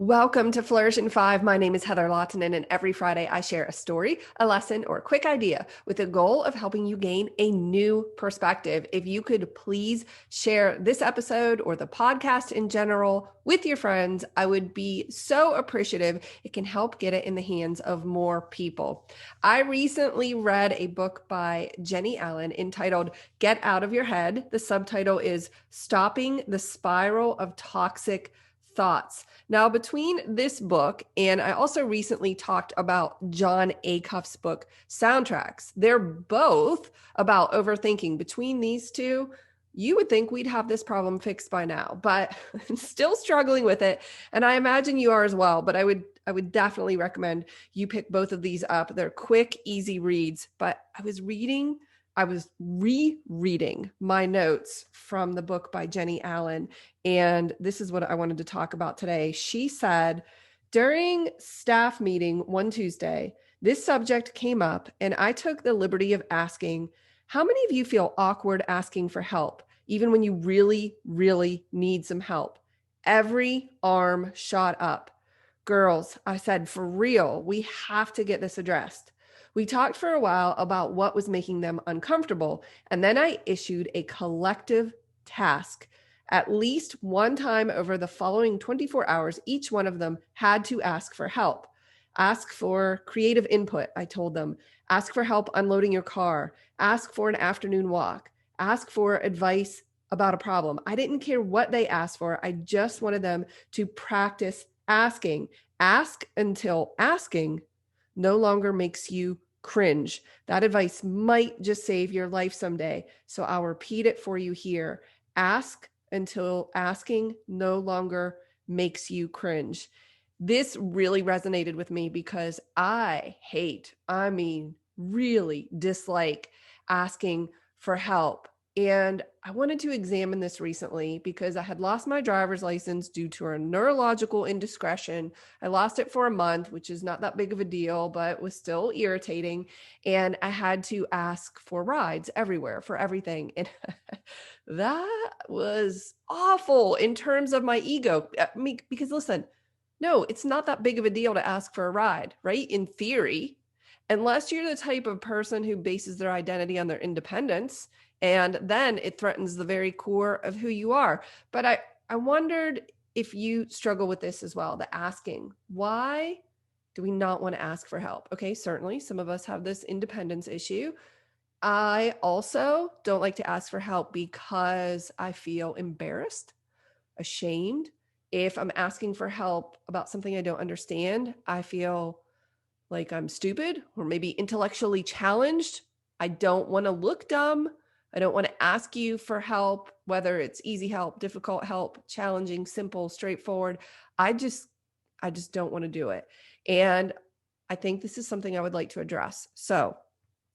Welcome to Flourish in 5. My name is Heather Lawton, and every Friday I share a story, a lesson, or a quick idea with the goal of helping you gain a new perspective. If you could please share this episode or the podcast in general with your friends, I would be so appreciative. It can help get it in the hands of more people. I recently read a book by Jenny Allen entitled Get Out of Your Head. The subtitle is Stopping the Spiral of Toxic Thoughts. Now, between this book and I also recently talked about John Acuff's book, Soundtracks. They're both about overthinking. Between these two, you would think we'd have this problem fixed by now, but I'm still struggling with it. And I imagine you are as well, but I would definitely recommend you pick both of these up. They're quick, easy reads, but I was rereading my notes from the book by Jenny Allen. And this is what I wanted to talk about today. She said, during staff meeting one Tuesday, this subject came up and I took the liberty of asking, how many of you feel awkward asking for help, even when you really, really need some help? Every arm shot up. Girls, I said, for real, we have to get this addressed. We talked for a while about what was making them uncomfortable, and then I issued a collective task. At least one time over the following 24 hours, each one of them had to ask for help. Ask for creative input, I told them. Ask for help unloading your car. Ask for an afternoon walk. Ask for advice about a problem. I didn't care what they asked for. I just wanted them to practice asking. Ask until asking no longer makes you cringe. That advice might just save your life someday. So I'll repeat it for you here. Ask until asking no longer makes you cringe. This really resonated with me because I really dislike asking for help. And I wanted to examine this recently because I had lost my driver's license due to a neurological indiscretion. I lost it for a month, which is not that big of a deal, but was still irritating. And I had to ask for rides everywhere for everything. And that was awful in terms of my ego. Because listen, no, it's not that big of a deal to ask for a ride, right? In theory, unless you're the type of person who bases their identity on their independence, and then it threatens the very core of who you are. But I wondered if you struggle with this as well, the asking. Why do we not want to ask for help? Okay, certainly some of us have this independence issue. I also don't like to ask for help because I feel embarrassed, ashamed. If I'm asking for help about something I don't understand, I feel like I'm stupid or maybe intellectually challenged. I don't want to look dumb. I don't want to ask you for help, whether it's easy help, difficult help, challenging, simple, straightforward. I just don't want to do it. And I think this is something I would like to address. So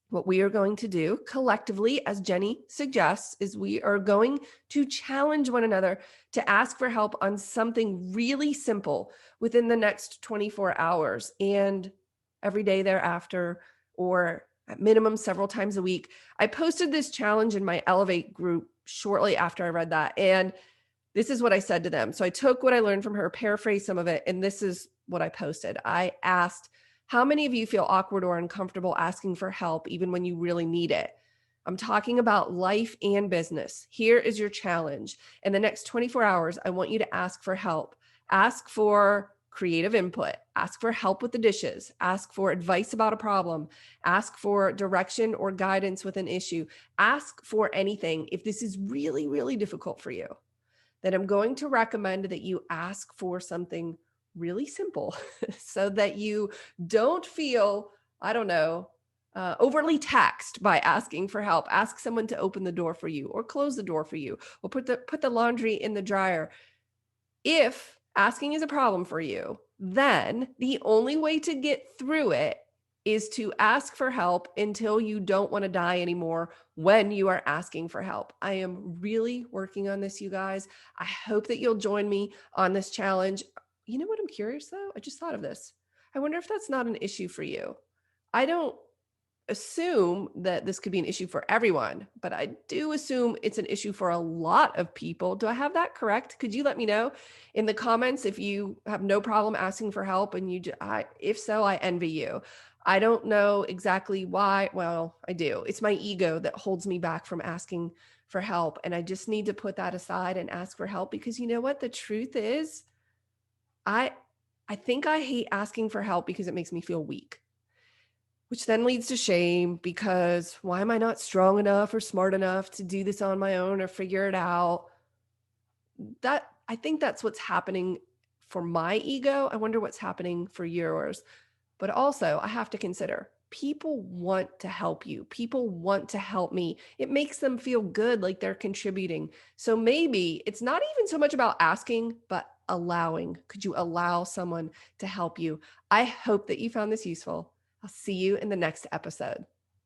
what we are going to do collectively, as Jenny suggests, is we are going to challenge one another to ask for help on something really simple within the next 24 hours and every day thereafter, or at minimum several times a week. I posted this challenge in my Elevate group shortly after I read that. And this is what I said to them. So I took what I learned from her, paraphrased some of it, and this is what I posted. I asked, how many of you feel awkward or uncomfortable asking for help even when you really need it? I'm talking about life and business. Here is your challenge. In the next 24 hours, I want you to ask for help. Ask for creative input. Ask for help with the dishes. Ask for advice about a problem. Ask for direction or guidance with an issue. Ask for anything. If this is really, really difficult for you, then I'm going to recommend that you ask for something really simple so that you don't feel, overly taxed by asking for help. Ask someone to open the door for you or close the door for you or put the laundry in the dryer. If asking is a problem for you, then the only way to get through it is to ask for help until you don't want to die anymore when you are asking for help. I am really working on this, you guys. I hope that you'll join me on this challenge. You know what I'm curious though? I just thought of this. I wonder if that's not an issue for you. I don't assume that this could be an issue for everyone, but I do assume it's an issue for a lot of people. Do I have that correct? Could you let me know in the comments if you have no problem asking for help, and if so, I envy you. I don't know exactly why. Well, I do. It's my ego that holds me back from asking for help, and I just need to put that aside and ask for help, because you know what? The truth is, I I think I hate asking for help because it makes me feel weak, which then leads to shame, because why am I not strong enough or smart enough to do this on my own or figure it out? That I think that's what's happening for my ego. I wonder what's happening for yours. But also, I have to consider people want to help you. People want to help me. It makes them feel good, like they're contributing. So maybe it's not even so much about asking, but allowing. Could you allow someone to help you? I hope that you found this useful. I'll see you in the next episode.